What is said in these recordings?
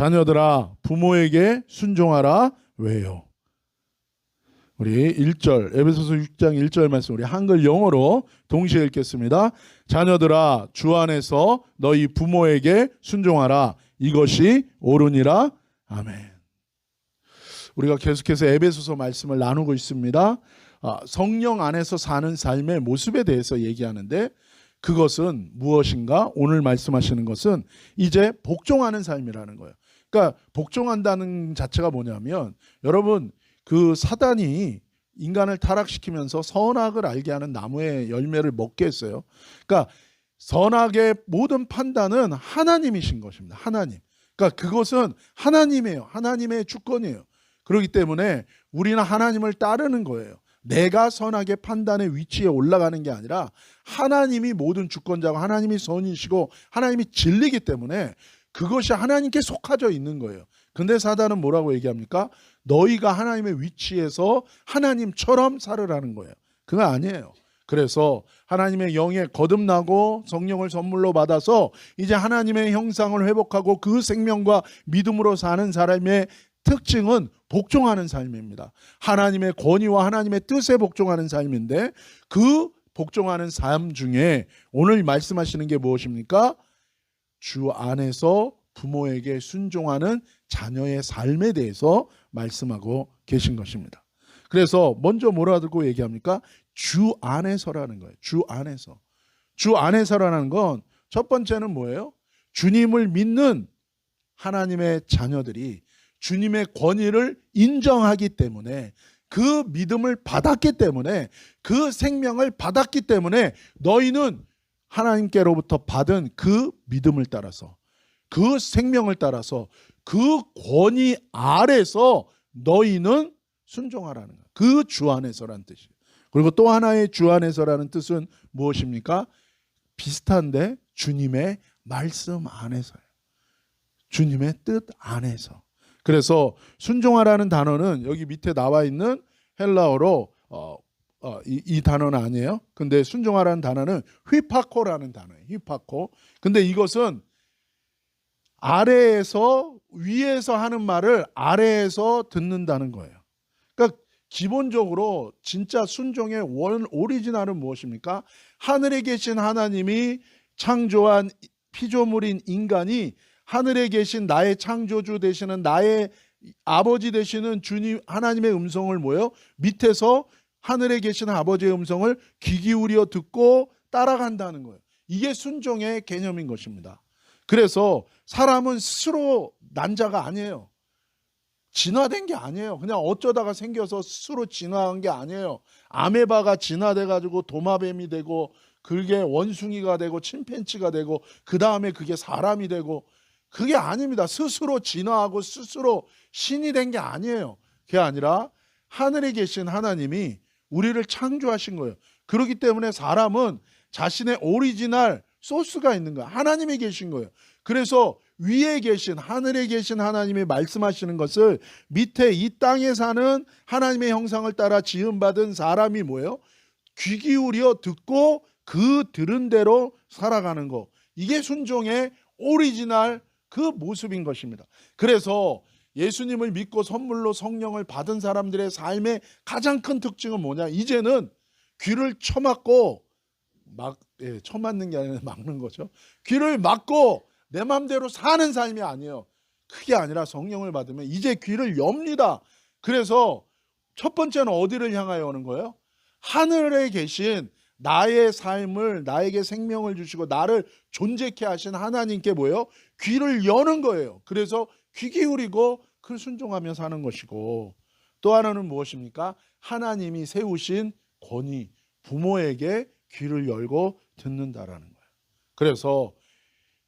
자녀들아 부모에게 순종하라. 왜요? 우리 1절 에베소서 6장 1절 말씀 우리 한글 영어로 동시에 읽겠습니다. 자녀들아 주 안에서 너희 부모에게 순종하라. 이것이 옳으니라. 아멘. 우리가 계속해서 에베소서 말씀을 나누고 있습니다. 성령 안에서 사는 삶의 모습에 대해서 얘기하는데 그것은 무엇인가? 오늘 말씀하시는 것은 이제 복종하는 삶이라는 거예요. 그러니까 복종한다는 자체가 뭐냐면 여러분 그 사단이 인간을 타락시키면서 선악을 알게 하는 나무의 열매를 먹게 했어요. 그러니까 선악의 모든 판단은 하나님이신 것입니다. 하나님. 그러니까 그것은 하나님이에요. 하나님의 주권이에요. 그렇기 때문에 우리는 하나님을 따르는 거예요. 내가 선악의 판단의 위치에 올라가는 게 아니라 하나님이 모든 주권자고 하나님이 선이시고 하나님이 진리이기 때문에 그것이 하나님께 속하져 있는 거예요. 근데 사단은 뭐라고 얘기합니까? 너희가 하나님의 위치에서 하나님처럼 살으라는 거예요. 그거 아니에요. 그래서 하나님의 영에 거듭나고 성령을 선물로 받아서 이제 하나님의 형상을 회복하고 그 생명과 믿음으로 사는 사람의 특징은 복종하는 삶입니다. 하나님의 권위와 하나님의 뜻에 복종하는 삶인데 그 복종하는 삶 중에 오늘 말씀하시는 게 무엇입니까? 주 안에서 부모에게 순종하는 자녀의 삶에 대해서 말씀하고 계신 것입니다. 그래서 먼저 뭐라고 얘기합니까? 주 안에서라는 거예요. 주 안에서. 주 안에서라는 건 첫 번째는 뭐예요? 주님을 믿는 하나님의 자녀들이 주님의 권위를 인정하기 때문에 그 믿음을 받았기 때문에 그 생명을 받았기 때문에 너희는 하나님께로부터 받은 그 믿음을 따라서 그 생명을 따라서 그 권위 아래서 너희는 순종하라는 거예요. 그 주 안에서라는 뜻이에요. 그리고 또 하나의 주 안에서라는 뜻은 무엇입니까? 비슷한데 주님의 말씀 안에서예요. 주님의 뜻 안에서. 그래서 순종하라는 단어는 여기 밑에 나와 있는 헬라어로 이 단어는 아니에요. 근데 순종하라는 단어는 휘파코라는 단어예요. 휘파코. 근데 이것은 아래에서 위에서 하는 말을 아래에서 듣는다는 거예요. 그러니까 기본적으로 진짜 순종의 오리지널은 무엇입니까? 하늘에 계신 하나님이 창조한 피조물인 인간이 하늘에 계신 나의 창조주 되시는 나의 아버지 되시는 주님 하나님의 음성을 뭐요? 밑에서 하늘에 계신 아버지의 음성을 귀 기울여 듣고 따라간다는 거예요. 이게 순종의 개념인 것입니다. 그래서 사람은 스스로 난 자가 아니에요. 진화된 게 아니에요. 그냥 어쩌다가 생겨서 스스로 진화한 게 아니에요. 아메바가 진화돼가지고 도마뱀이 되고 그게 원숭이가 되고 침팬지가 되고 그 다음에 그게 사람이 되고 그게 아닙니다. 스스로 진화하고 스스로 신이 된 게 아니에요. 그게 아니라 하늘에 계신 하나님이 우리를 창조하신 거예요. 그렇기 때문에 사람은 자신의 오리지널 소스가 있는 거예요. 하나님이 계신 거예요. 그래서 위에 계신 하늘에 계신 하나님이 말씀하시는 것을 밑에 이 땅에 사는 하나님의 형상을 따라 지음받은 사람이 뭐예요? 귀 기울여 듣고 그 들은 대로 살아가는 거. 이게 순종의 오리지널 그 모습인 것입니다. 그래서 예수님을 믿고 선물로 성령을 받은 사람들의 삶의 가장 큰 특징은 뭐냐? 이제는 귀를 쳐막고 쳐맞는 게 아니라 막는 거죠. 귀를 막고 내 마음대로 사는 삶이 아니에요. 그게 아니라 성령을 받으면 이제 귀를 엽니다. 그래서 첫 번째는 어디를 향하여 오는 거예요? 하늘에 계신 나의 삶을 나에게 생명을 주시고 나를 존재케 하신 하나님께 뭐예요? 귀를 여는 거예요. 그래서 귀 기울이고 그 순종하며 사는 것이고 또 하나는 무엇입니까? 하나님이 세우신 권위, 부모에게 귀를 열고 듣는다라는 거예요. 그래서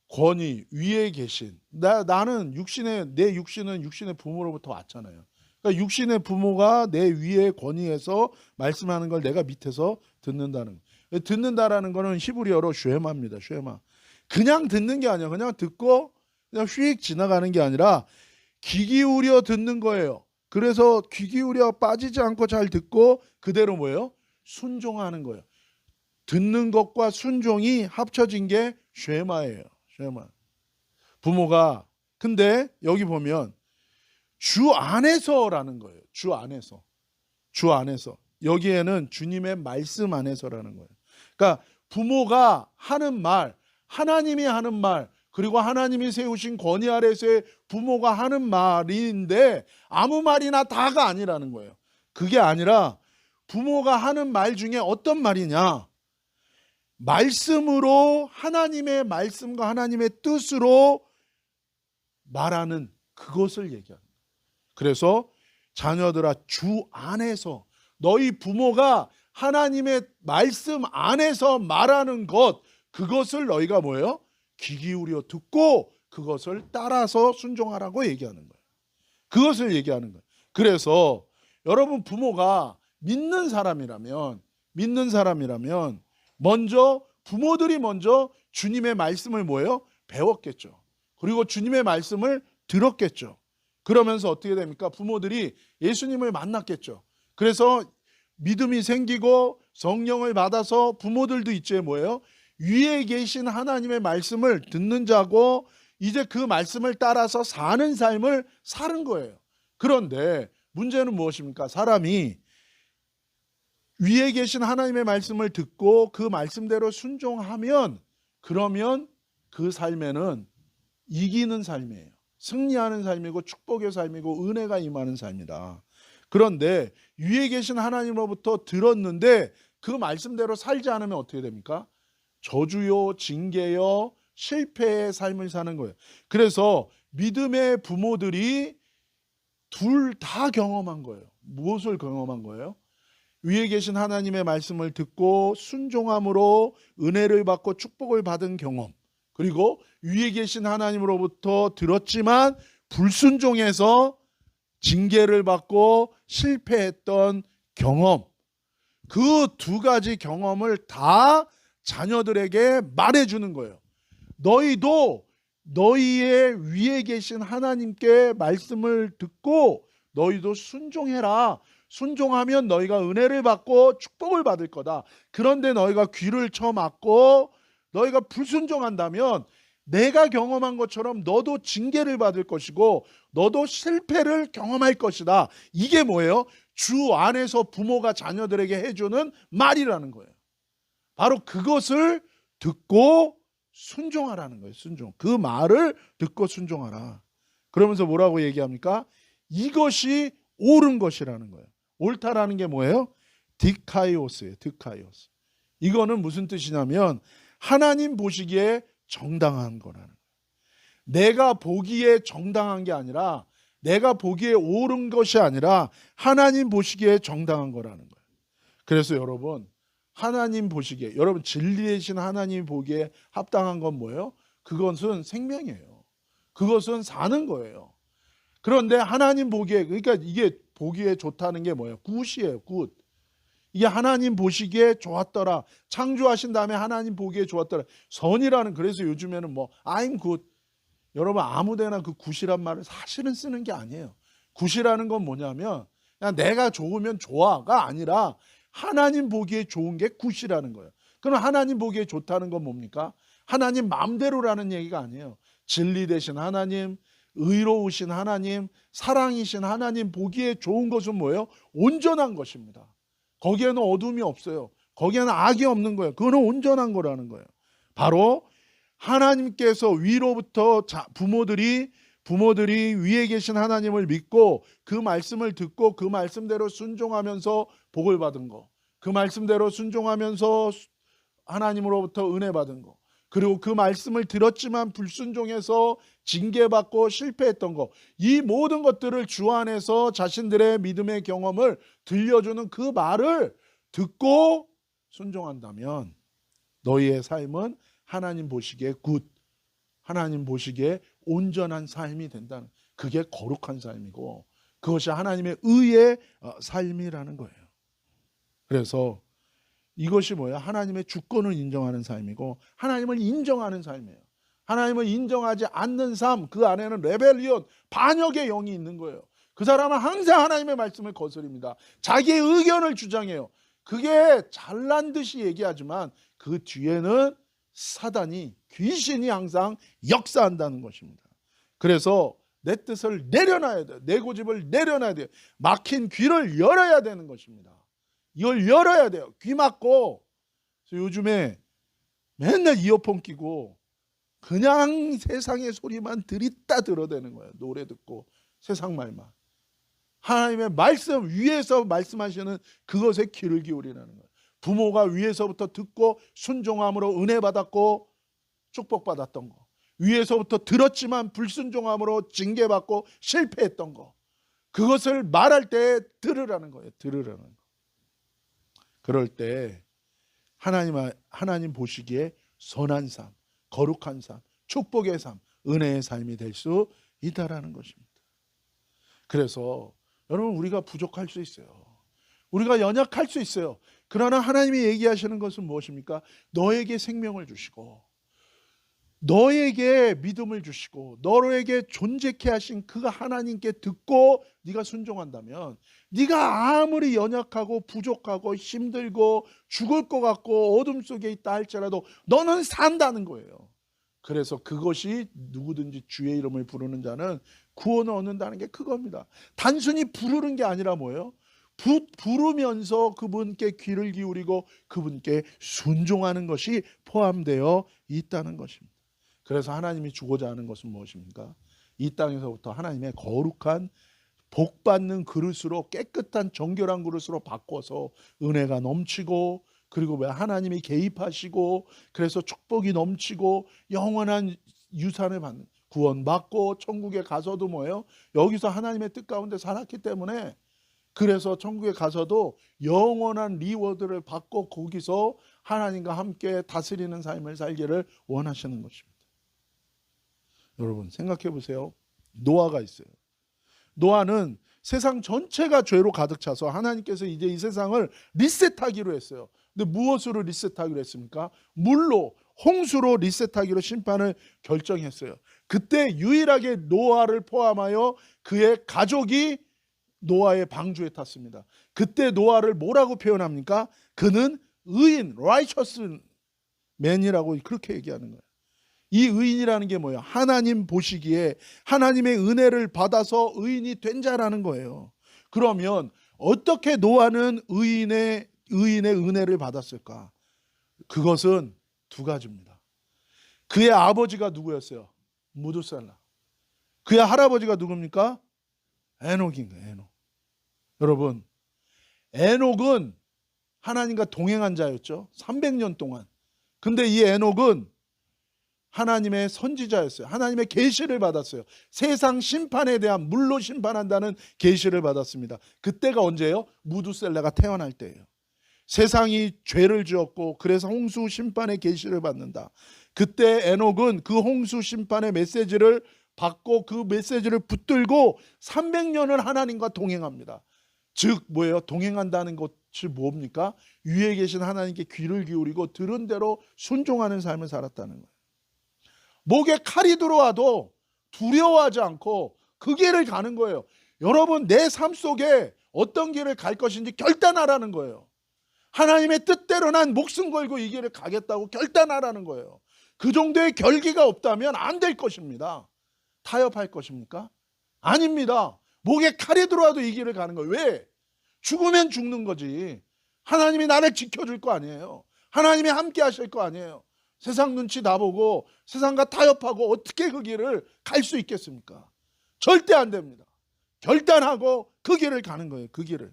권위 위에 계신 나는 내 육신은 육신의 부모로부터 왔잖아요. 그러니까 육신의 부모가 내 위에 권위에서 말씀하는 걸 내가 밑에서 듣는다는 거예요. 듣는다라는 거는 히브리어로 쉐마입니다. 쉐마. 그냥 듣는 게 아니야. 그냥 듣고 그냥 휙 지나가는 게 아니라 귀 기울여 듣는 거예요. 그래서 귀 기울여 빠지지 않고 잘 듣고 그대로 뭐예요? 순종하는 거예요. 듣는 것과 순종이 합쳐진 게 쉐마예요. 쉐마. 부모가 근데 여기 보면 주 안에서라는 거예요. 주 안에서. 주 안에서. 여기에는 주님의 말씀 안에서라는 거예요. 그러니까 부모가 하는 말, 하나님이 하는 말, 그리고 하나님이 세우신 권위 아래서의 부모가 하는 말인데 아무 말이나 다가 아니라는 거예요. 그게 아니라 부모가 하는 말 중에 어떤 말이냐? 말씀으로, 하나님의 말씀과 하나님의 뜻으로 말하는 그것을 얘기합니다. 그래서 자녀들아, 주 안에서, 너희 부모가 하나님의 말씀 안에서 말하는 것, 그것을 너희가 뭐예요? 귀 기울여 듣고 그것을 따라서 순종하라고 얘기하는 거예요. 그것을 얘기하는 거예요. 그래서 여러분 부모가 믿는 사람이라면 부모들이 먼저 주님의 말씀을 뭐예요? 배웠겠죠. 그리고 주님의 말씀을 들었겠죠. 그러면서 어떻게 됩니까? 부모들이 예수님을 만났겠죠. 그래서 믿음이 생기고 성령을 받아서 부모들도 이제 뭐예요? 위에 계신 하나님의 말씀을 듣는 자고 이제 그 말씀을 따라서 사는 삶을 사는 거예요. 그런데 문제는 무엇입니까? 사람이 위에 계신 하나님의 말씀을 듣고 그 말씀대로 순종하면 그러면 그 삶에는 이기는 삶이에요. 승리하는 삶이고 축복의 삶이고 은혜가 임하는 삶이다. 그런데 위에 계신 하나님으로부터 들었는데 그 말씀대로 살지 않으면 어떻게 됩니까? 저주요, 징계요, 실패의 삶을 사는 거예요. 그래서 믿음의 부모들이 둘 다 경험한 거예요. 무엇을 경험한 거예요? 위에 계신 하나님의 말씀을 듣고 순종함으로 은혜를 받고 축복을 받은 경험, 그리고 위에 계신 하나님으로부터 들었지만 불순종해서 징계를 받고 실패했던 경험, 그 두 가지 경험을 다 자녀들에게 말해주는 거예요. 너희도 너희의 위에 계신 하나님께 말씀을 듣고 너희도 순종해라. 순종하면 너희가 은혜를 받고 축복을 받을 거다. 그런데 너희가 귀를 쳐막고 너희가 불순종한다면 내가 경험한 것처럼 너도 징계를 받을 것이고 너도 실패를 경험할 것이다. 이게 뭐예요? 주 안에서 부모가 자녀들에게 해주는 말이라는 거예요. 바로 그것을 듣고 순종하라는 거예요. 순종. 그 말을 듣고 순종하라. 그러면서 뭐라고 얘기합니까? 이것이 옳은 것이라는 거예요. 옳다라는 게 뭐예요? 디카이오스예요. 디카이오스. 이거는 무슨 뜻이냐면 하나님 보시기에 정당한 거라는 거예요. 내가 보기에 정당한 게 아니라, 내가 보기에 옳은 것이 아니라 하나님 보시기에 정당한 거라는 거예요. 그래서 여러분, 하나님 보시기에, 여러분 진리 되신 하나님 보기에 합당한 건 뭐예요? 그것은 생명이에요. 그것은 사는 거예요. 그런데 하나님 보기에, 그러니까 이게 보기에 좋다는 게 뭐예요? 굿이에요. 굿. 이게 하나님 보시기에 좋았더라. 창조하신 다음에 하나님 보기에 좋았더라. 선이라는, 그래서 요즘에는 뭐 I'm good. 여러분 아무데나 그 굿이란 말을 사실은 쓰는 게 아니에요. 굿이라는 건 뭐냐면 그냥 내가 좋으면 좋아가 아니라 하나님 보기에 좋은 게 굿이라는 거예요. 그럼 하나님 보기에 좋다는 건 뭡니까? 하나님 마음대로라는 얘기가 아니에요. 진리 되신 하나님, 의로우신 하나님, 사랑이신 하나님 보기에 좋은 것은 뭐예요? 온전한 것입니다. 거기에는 어둠이 없어요. 거기에는 악이 없는 거예요. 그거는 온전한 거라는 거예요. 바로 하나님께서 위로부터 부모들이 위에 계신 하나님을 믿고 그 말씀을 듣고 그 말씀대로 순종하면서 복을 받은 거, 그 말씀대로 순종하면서 하나님으로부터 은혜 받은 거, 그리고 그 말씀을 들었지만 불순종해서 징계받고 실패했던 거, 이 모든 것들을 주 안에서 자신들의 믿음의 경험을 들려주는 그 말을 듣고 순종한다면 너희의 삶은 하나님 보시기에 굿, 하나님 보시기에 온전한 삶이 된다는, 그게 거룩한 삶이고 그것이 하나님의 의의 삶이라는 거예요. 그래서 이것이 뭐야? 하나님의 주권을 인정하는 삶이고 하나님을 인정하는 삶이에요. 하나님을 인정하지 않는 삶, 그 안에는 레벨리온, 반역의 영이 있는 거예요. 그 사람은 항상 하나님의 말씀을 거스립니다. 자기의 의견을 주장해요. 그게 잘난 듯이 얘기하지만 그 뒤에는 사단이, 귀신이 항상 역사한다는 것입니다. 그래서 내 뜻을 내려놔야 돼요. 내 고집을 내려놔야 돼요. 막힌 귀를 열어야 되는 것입니다. 이걸 열어야 돼요. 귀 막고. 요즘에 맨날 이어폰 끼고 그냥 세상의 소리만 들이다 들어대는 거예요. 노래 듣고 세상 말만. 하나님의 말씀, 위에서 말씀하시는 그것에 귀를 기울이라는 거예요. 부모가 위에서부터 듣고 순종함으로 은혜 받았고 축복받았던 거, 위에서부터 들었지만 불순종함으로 징계받고 실패했던 거, 그것을 말할 때 들으라는 거예요. 들으라는 거. 그럴 때 하나님 보시기에 선한 삶, 거룩한 삶, 축복의 삶, 은혜의 삶이 될 수 있다라는 것입니다. 그래서 여러분, 우리가 부족할 수 있어요. 우리가 연약할 수 있어요. 그러나 하나님이 얘기하시는 것은 무엇입니까? 너에게 생명을 주시고 너에게 믿음을 주시고 너에게 존재케 하신 그 하나님께 듣고 네가 순종한다면, 네가 아무리 연약하고 부족하고 힘들고 죽을 것 같고 어둠 속에 있다 할지라도 너는 산다는 거예요. 그래서 그것이 누구든지 주의 이름을 부르는 자는 구원을 얻는다는 게 그겁니다. 단순히 부르는 게 아니라 뭐예요? 부르면서 그분께 귀를 기울이고 그분께 순종하는 것이 포함되어 있다는 것입니다. 그래서 하나님이 주고자 하는 것은 무엇입니까? 이 땅에서부터 하나님의 거룩한 복받는 그릇으로, 깨끗한 정결한 그릇으로 바꿔서 은혜가 넘치고, 그리고 왜 하나님이 개입하시고, 그래서 축복이 넘치고 영원한 유산을 받는, 구원받고 천국에 가서도 뭐예요? 여기서 하나님의 뜻 가운데 살았기 때문에, 그래서 천국에 가서도 영원한 리워드를 받고 거기서 하나님과 함께 다스리는 삶을 살기를 원하시는 것입니다. 여러분 생각해 보세요. 노아가 있어요. 노아는 세상 전체가 죄로 가득 차서 하나님께서 이제 이 세상을 리셋하기로 했어요. 근데 무엇으로 리셋하기로 했습니까? 물로, 홍수로 리셋하기로 심판을 결정했어요. 그때 유일하게 노아를 포함하여 그의 가족이 노아의 방주에 탔습니다. 그때 노아를 뭐라고 표현합니까? 그는 의인, righteous man이라고 그렇게 얘기하는 거예요. 이 의인이라는 게 뭐예요? 하나님 보시기에 하나님의 은혜를 받아서 의인이 된 자라는 거예요. 그러면 어떻게 노아는 의인의 은혜를 받았을까? 그것은 두 가지입니다. 그의 아버지가 누구였어요? 무두살라. 그의 할아버지가 누굽니까? 에녹인 거예요. 에녹. 여러분, 에녹은 하나님과 동행한 자였죠. 300년 동안. 근데 이 에녹은 하나님의 선지자였어요. 하나님의 계시를 받았어요. 세상 심판에 대한, 물로 심판한다는 계시를 받았습니다. 그때가 언제예요? 무두셀라가 태어날 때예요. 세상이 죄를 지었고 그래서 홍수 심판의 계시를 받는다. 그때 에녹은 그 홍수 심판의 메시지를 받고 그 메시지를 붙들고 300년을 하나님과 동행합니다. 즉 뭐예요? 동행한다는 것이 뭡니까? 위에 계신 하나님께 귀를 기울이고 들은 대로 순종하는 삶을 살았다는 거예요. 목에 칼이 들어와도 두려워하지 않고 그 길을 가는 거예요. 여러분, 내 삶 속에 어떤 길을 갈 것인지 결단하라는 거예요. 하나님의 뜻대로 난 목숨 걸고 이 길을 가겠다고 결단하라는 거예요. 그 정도의 결기가 없다면 안 될 것입니다. 타협할 것입니까? 아닙니다. 목에 칼이 들어와도 이 길을 가는 거예요. 왜? 죽으면 죽는 거지. 하나님이 나를 지켜줄 거 아니에요. 하나님이 함께 하실 거 아니에요. 세상 눈치 나보고 세상과 타협하고 어떻게 그 길을 갈 수 있겠습니까? 절대 안 됩니다. 결단하고 그 길을 가는 거예요. 그 길을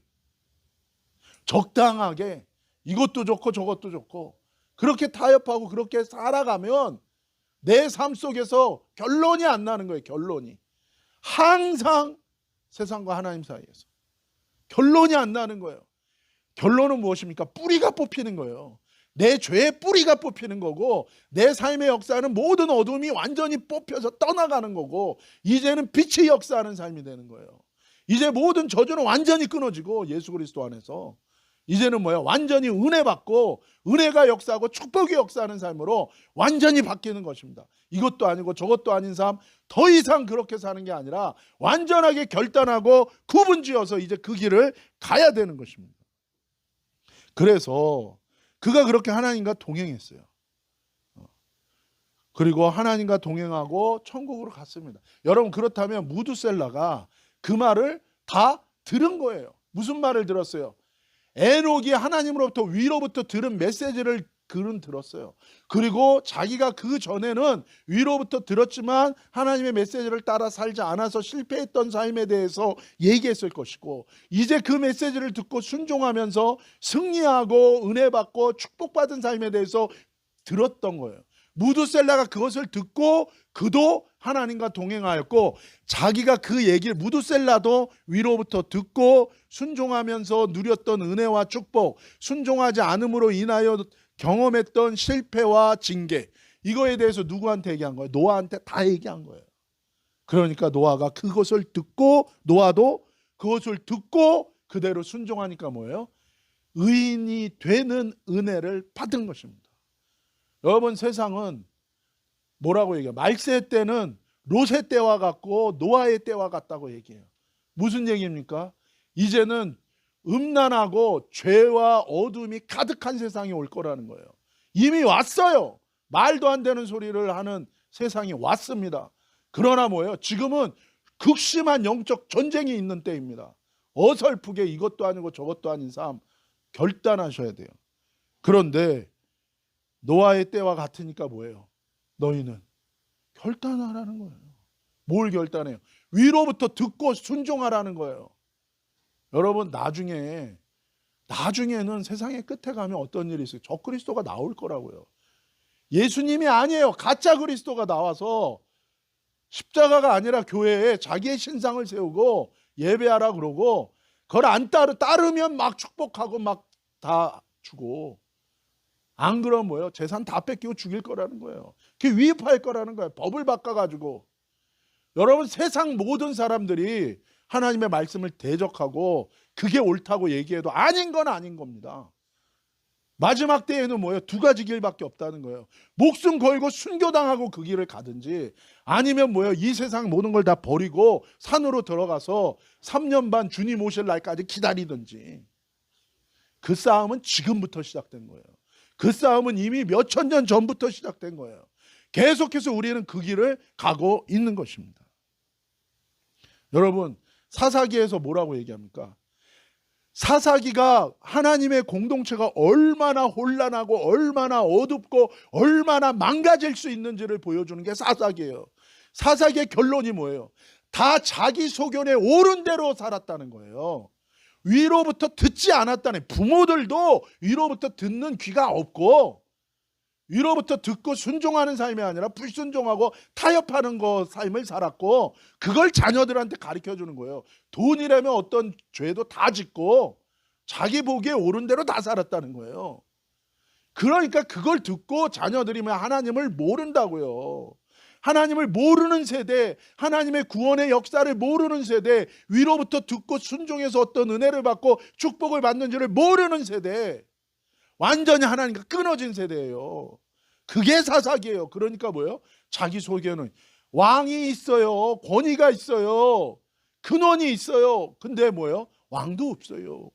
적당하게 이것도 좋고 저것도 좋고 그렇게 타협하고 그렇게 살아가면 내 삶 속에서 결론이 안 나는 거예요. 결론이 항상 세상과 하나님 사이에서 결론이 안 나는 거예요. 결론은 무엇입니까? 뿌리가 뽑히는 거예요. 내 죄의 뿌리가 뽑히는 거고, 내 삶의 역사는 모든 어둠이 완전히 뽑혀서 떠나가는 거고, 이제는 빛이 역사하는 삶이 되는 거예요. 이제 모든 저주는 완전히 끊어지고, 예수 그리스도 안에서 이제는 뭐예요? 완전히 은혜 받고 은혜가 역사하고 축복이 역사하는 삶으로 완전히 바뀌는 것입니다. 이것도 아니고 저것도 아닌 삶, 더 이상 그렇게 사는 게 아니라 완전하게 결단하고 구분지어서 이제 그 길을 가야 되는 것입니다. 그래서 그가 그렇게 하나님과 동행했어요. 그리고 하나님과 동행하고 천국으로 갔습니다. 여러분, 그렇다면 무두셀라가 그 말을 다 들은 거예요. 무슨 말을 들었어요? 에녹이 하나님으로부터 위로부터 들은 메시지를 그는 들었어요. 그리고 자기가 그 전에는 위로부터 들었지만 하나님의 메시지를 따라 살지 않아서 실패했던 삶에 대해서 얘기했을 것이고, 이제 그 메시지를 듣고 순종하면서 승리하고 은혜 받고 축복받은 삶에 대해서 들었던 거예요. 무두셀라가 그것을 듣고 그도 하나님과 동행하였고, 자기가 그 얘기를, 무두셀라도 위로부터 듣고 순종하면서 누렸던 은혜와 축복, 순종하지 않음으로 인하여 경험했던 실패와 징계, 이거에 대해서 누구한테 얘기한 거예요? 노아한테 다 얘기한 거예요. 그러니까 노아가 그것을 듣고, 노아도 그것을 듣고 그대로 순종하니까 뭐예요? 의인이 되는 은혜를 받은 것입니다. 여러분, 세상은 뭐라고 얘기해요? 말세 때는 롯의 때와 같고 노아의 때와 같다고 얘기해요. 무슨 얘기입니까? 이제는 음란하고 죄와 어둠이 가득한 세상이 올 거라는 거예요. 이미 왔어요. 말도 안 되는 소리를 하는 세상이 왔습니다. 그러나 뭐예요? 지금은 극심한 영적 전쟁이 있는 때입니다. 어설프게 이것도 아니고 저것도 아닌 삶 결단하셔야 돼요. 그런데 노아의 때와 같으니까 뭐예요? 너희는 결단하라는 거예요. 뭘 결단해요? 위로부터 듣고 순종하라는 거예요. 여러분, 나중에는 세상의 끝에 가면 어떤 일이 있어요? 적그리스도가 나올 거라고요. 예수님이 아니에요. 가짜 그리스도가 나와서 십자가가 아니라 교회에 자기의 신상을 세우고 예배하라 그러고, 그걸 안 따르면 막 축복하고 막 다 주고, 안 그러면 뭐예요? 재산 다 뺏기고 죽일 거라는 거예요. 그게 위협할 거라는 거예요. 법을 바꿔가지고. 여러분, 세상 모든 사람들이 하나님의 말씀을 대적하고 그게 옳다고 얘기해도 아닌 건 아닌 겁니다. 마지막 때에는 뭐예요? 두 가지 길밖에 없다는 거예요. 목숨 걸고 순교당하고 그 길을 가든지, 아니면 뭐예요? 이 세상 모든 걸 다 버리고 산으로 들어가서 3년 반 주님 오실 날까지 기다리든지. 그 싸움은 지금부터 시작된 거예요. 그 싸움은 이미 몇천 년 전부터 시작된 거예요. 계속해서 우리는 그 길을 가고 있는 것입니다. 여러분, 사사기에서 뭐라고 얘기합니까? 사사기가 하나님의 공동체가 얼마나 혼란하고 얼마나 어둡고 얼마나 망가질 수 있는지를 보여주는 게 사사기예요. 사사기의 결론이 뭐예요? 다 자기 소견에 옳은 대로 살았다는 거예요. 위로부터 듣지 않았다는, 부모들도 위로부터 듣는 귀가 없고 위로부터 듣고 순종하는 삶이 아니라 불순종하고 타협하는 삶을 살았고, 그걸 자녀들한테 가르쳐주는 거예요. 돈이라면 어떤 죄도 다 짓고 자기 보기에 옳은 대로 다 살았다는 거예요. 그러니까 그걸 듣고 자녀들이 하나님을 모른다고요. 하나님을 모르는 세대, 하나님의 구원의 역사를 모르는 세대, 위로부터 듣고 순종해서 어떤 은혜를 받고 축복을 받는지를 모르는 세대, 완전히 하나님과 끊어진 세대예요. 그게 사사기예요. 그러니까 뭐예요? 자기 속에는 왕이 있어요. 권위가 있어요. 근원이 있어요. 근데 뭐예요? 왕도 없어요.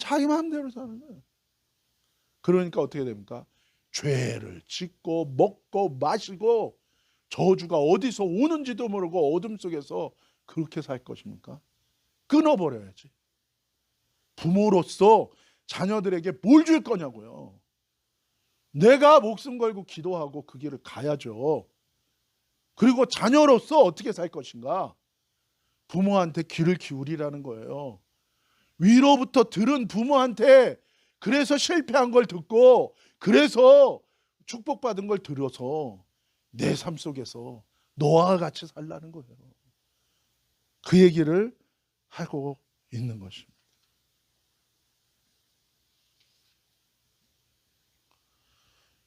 자기 마음대로 사는 거예요. 그러니까 어떻게 됩니까? 죄를 짓고 먹고 마시고 저주가 어디서 오는지도 모르고 어둠 속에서 그렇게 살 것입니까? 끊어버려야지. 부모로서 자녀들에게 뭘 줄 거냐고요. 내가 목숨 걸고 기도하고 그 길을 가야죠. 그리고 자녀로서 어떻게 살 것인가? 부모한테 귀를 기울이라는 거예요. 위로부터 들은 부모한테, 그래서 실패한 걸 듣고 그래서 축복받은 걸 들어서 내 삶 속에서 노아와 같이 살라는 거예요. 그 얘기를 하고 있는 것입니다.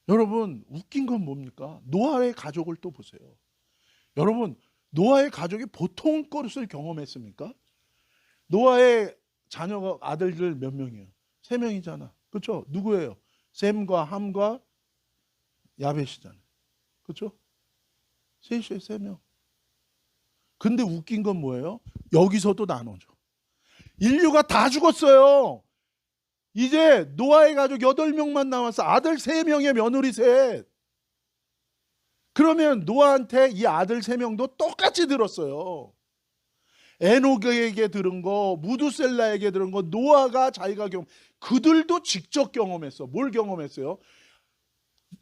여러분, 웃긴 건 뭡니까? 노아의 가족을 또 보세요. 여러분, 노아의 가족이 보통 것을 경험했습니까? 노아의 자녀가, 아들들 몇 명이에요? 3명이잖아. 그렇죠? 누구예요? 셈과 함과 야벳이잖아요. 그렇죠? 셋이에요, 3명. 근데 웃긴 건 뭐예요? 여기서도 나눠져. 인류가 다 죽었어요. 이제 노아의 가족 8명만 남았어. 아들 3명에 며느리 셋. 그러면 노아한테 이 아들 3명도 똑같이 들었어요. 에녹에게 들은 거, 무두셀라에게 들은 거, 노아가 자기가 그들도 직접 경험했어. 뭘 경험했어요?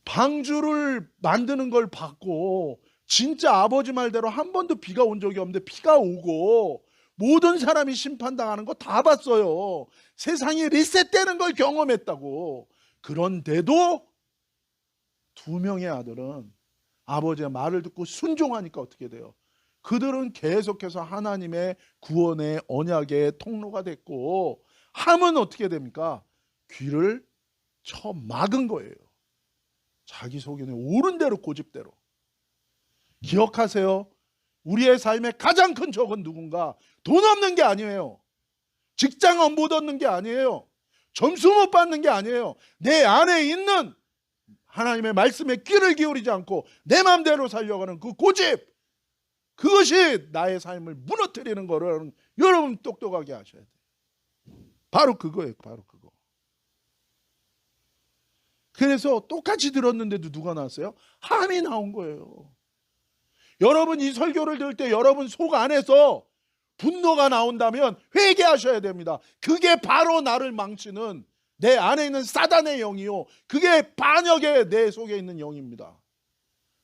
방주를 만드는 걸 봤고, 진짜 아버지 말대로 한 번도 비가 온 적이 없는데 비가 오고, 모든 사람이 심판당하는 거 다 봤어요. 세상이 리셋되는 걸 경험했다고. 그런데도 2명의 아들은 아버지의 말을 듣고 순종하니까 어떻게 돼요? 그들은 계속해서 하나님의 구원의 언약의 통로가 됐고, 함은 어떻게 됩니까? 귀를 쳐 막은 거예요. 자기 속에는 옳은 대로 고집대로. 기억하세요. 우리의 삶의 가장 큰 적은 누군가? 돈 없는 게 아니에요. 직장 못 얻는 게 아니에요. 점수 못 받는 게 아니에요. 내 안에 있는 하나님의 말씀에 귀를 기울이지 않고 내 마음대로 살려가는 그 고집, 그것이 나의 삶을 무너뜨리는 거를 여러분 똑똑하게 하셔야 돼요. 바로 그거예요. 바로 그거. 그래서 똑같이 들었는데도 누가 나왔어요? 함이 나온 거예요. 여러분 이 설교를 들을 때 여러분 속 안에서 분노가 나온다면 회개하셔야 됩니다. 그게 바로 나를 망치는 내 안에 있는 사단의 영이요, 그게 반역의 내 속에 있는 영입니다.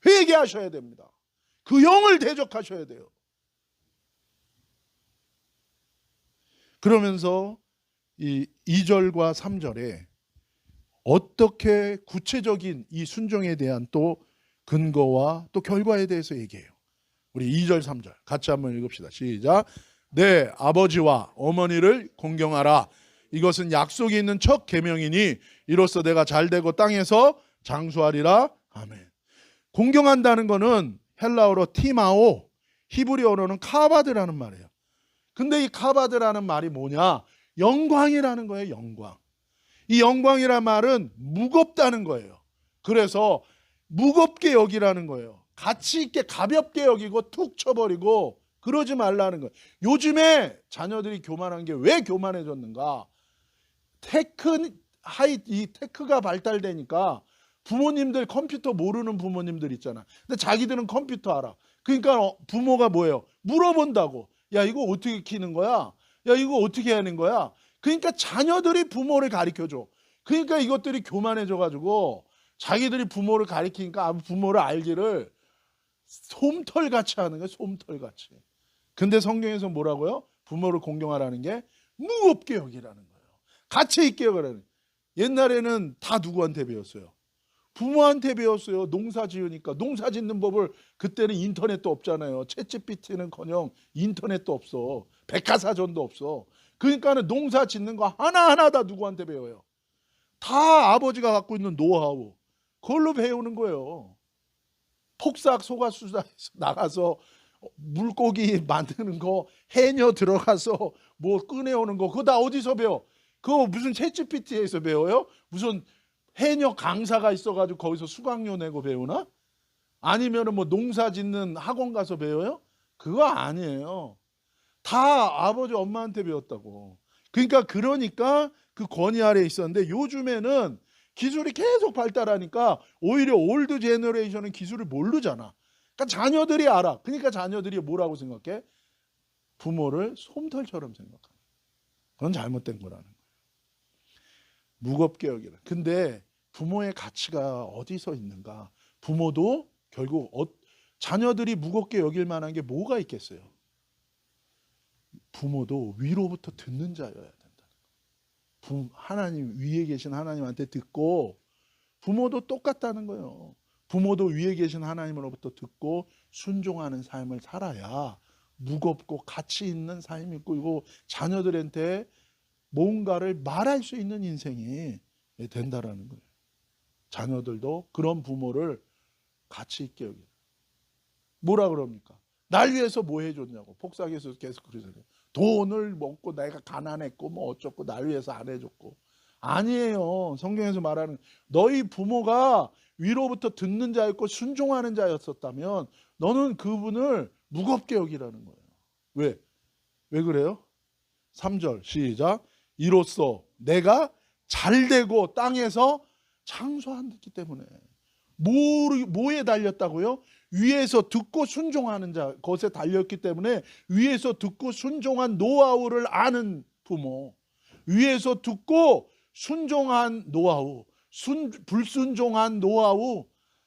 회개하셔야 됩니다. 그 영을 대적하셔야 돼요. 그러면서 이 2절과 3절에 어떻게 구체적인 이 순종에 대한 또 근거와 또 결과에 대해서 얘기해요. 우리 2절 3절 같이 한번 읽읍시다. 시작. 내 아버지와 어머니를 공경하라. 이것은 약속이 있는 첫 계명이니 이로써 내가 잘되고 땅에서 장수하리라. 아멘. 공경한다는 거는 헬라어로 티마오, 히브리어로는 카바드라는 말이에요. 근데 이 카바드라는 말이 뭐냐? 영광이라는 거예요. 영광. 이 영광이란 말은 무겁다는 거예요. 그래서 무겁게 여기라는 거예요. 가치 있게 가볍게 여기고 툭 쳐버리고 그러지 말라는 거예요. 요즘에 자녀들이 교만한 게 왜 교만해졌는가? 이 테크가 발달되니까 부모님들 컴퓨터 모르는 부모님들 있잖아. 근데 자기들은 컴퓨터 알아. 그러니까 부모가 뭐예요? 물어본다고. 야, 이거 어떻게 키는 거야? 야, 이거 어떻게 하는 거야? 그러니까 자녀들이 부모를 가르쳐줘. 그러니까 이것들이 교만해져가지고 자기들이 부모를 가르치니까 부모를 알기를 솜털같이 하는 거예요. 솜털같이. 근데 성경에서 뭐라고요? 부모를 공경하라는 게 무겁게 여기라는 거예요. 가치 있게 여기라는 거예요. 옛날에는 다 누구한테 배웠어요? 부모한테 배웠어요. 농사 지으니까. 농사 짓는 법을, 그때는 인터넷도 없잖아요. 챗GPT는커녕 인터넷도 없어. 백과사전도 없어. 그러니까는 농사 짓는 거 하나하나 다 누구한테 배워요? 다 아버지가 갖고 있는 노하우, 그걸로 배우는 거예요. 폭삭 소가수다에서 나가서 물고기 만드는 거, 해녀 들어가서 뭐 꺼내오는 거, 그거 다 어디서 배워? 그거 무슨 챗GPT에서 배워요? 무슨 해녀 강사가 있어가지고 거기서 수강료 내고 배우나? 아니면은 뭐 농사 짓는 학원 가서 배워요? 그거 아니에요. 다 아버지 엄마한테 배웠다고. 그러니까 그 권위 아래에 있었는데, 요즘에는 기술이 계속 발달하니까 오히려 올드 제너레이션은 기술을 모르잖아. 그러니까 자녀들이 알아. 그러니까 자녀들이 뭐라고 생각해? 부모를 솜털처럼 생각하는. 그건 잘못된 거라는 거예요. 무겁게 여기라. 근데 부모의 가치가 어디서 있는가? 부모도 결국 자녀들이 무겁게 여길 만한 게 뭐가 있겠어요? 부모도 위로부터 듣는 자여야 된다. 하나님 위에 계신 하나님한테 듣고, 부모도 똑같다는 거예요. 부모도 위에 계신 하나님으로부터 듣고 순종하는 삶을 살아야 무겁고 가치 있는 삶이 있고, 이거 자녀들한테 뭔가를 말할 수 있는 인생이 된다라는 거예요. 자녀들도 그런 부모를 가치 있게 여겨요. 뭐라 그럽니까? 날 위해서 뭐 해줬냐고. 폭삭에서 계속 그러잖아요. 돈을 먹고 내가 가난했고 뭐 어쩌고 날 위해서 안 해줬고. 아니에요. 성경에서 말하는, 너희 부모가 위로부터 듣는 자였고 순종하는 자였었다면 너는 그분을 무겁게 여기라는 거예요. 왜? 왜 그래요? 3절 시작. 이로써 내가 잘되고 땅에서 장수하기 때문에. 뭐에 달렸다고요? 위에서 듣고 순종하는 자 것에 달렸기 때문에 위에서 듣고 순종한 노하우를 아는 부모, 위에서 듣고 순종한 노하우, 불순종한 노하우,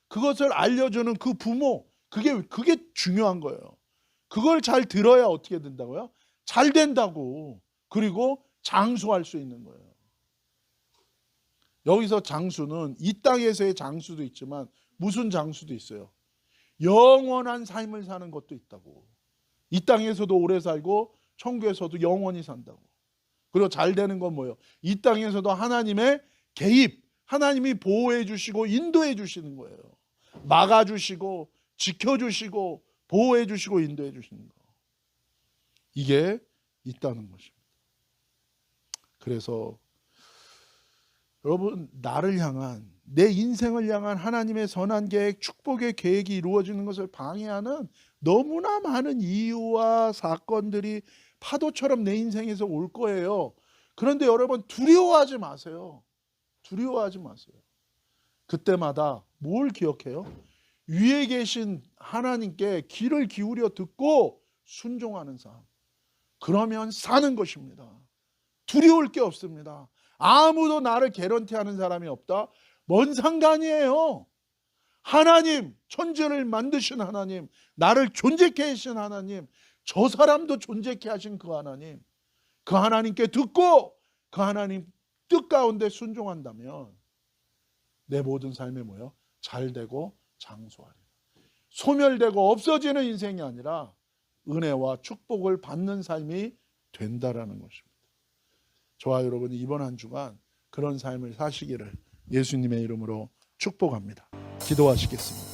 그것을 알려주는 그 부모, 그게 중요한 거예요. 그걸 잘 들어야 어떻게 된다고요? 잘 된다고. 그리고 장수할 수 있는 거예요. 여기서 장수는 이 땅에서의 장수도 있지만 무슨 장수도 있어요. 영원한 삶을 사는 것도 있다고. 이 땅에서도 오래 살고 천국에서도 영원히 산다고. 그리고 잘 되는 건 뭐예요? 이 땅에서도 하나님의 개입, 하나님이 보호해 주시고 인도해 주시는 거예요. 막아 주시고 지켜 주시고 보호해 주시고 인도해 주시는 거. 이게 있다는 것입니다. 그래서 여러분, 나를 향한, 내 인생을 향한 하나님의 선한 계획, 축복의 계획이 이루어지는 것을 방해하는 너무나 많은 이유와 사건들이 파도처럼 내 인생에서 올 거예요. 그런데 여러분, 두려워하지 마세요. 두려워하지 마세요. 그때마다 뭘 기억해요? 위에 계신 하나님께 귀를 기울여 듣고 순종하는 삶. 그러면 사는 것입니다. 두려울 게 없습니다. 아무도 나를 개런티하는 사람이 없다? 뭔 상관이에요? 하나님, 천지를 만드신 하나님, 나를 존재케 하신 하나님, 저 사람도 존재케 하신 그 하나님, 그 하나님께 듣고 그 하나님 뜻 가운데 순종한다면 내 모든 삶이 뭐예요? 잘 되고 장수하리라. 소멸되고 없어지는 인생이 아니라 은혜와 축복을 받는 삶이 된다라는 것입니다. 저와 여러분이 이번 한 주간 그런 삶을 사시기를 예수님의 이름으로 축복합니다. 기도하시겠습니다.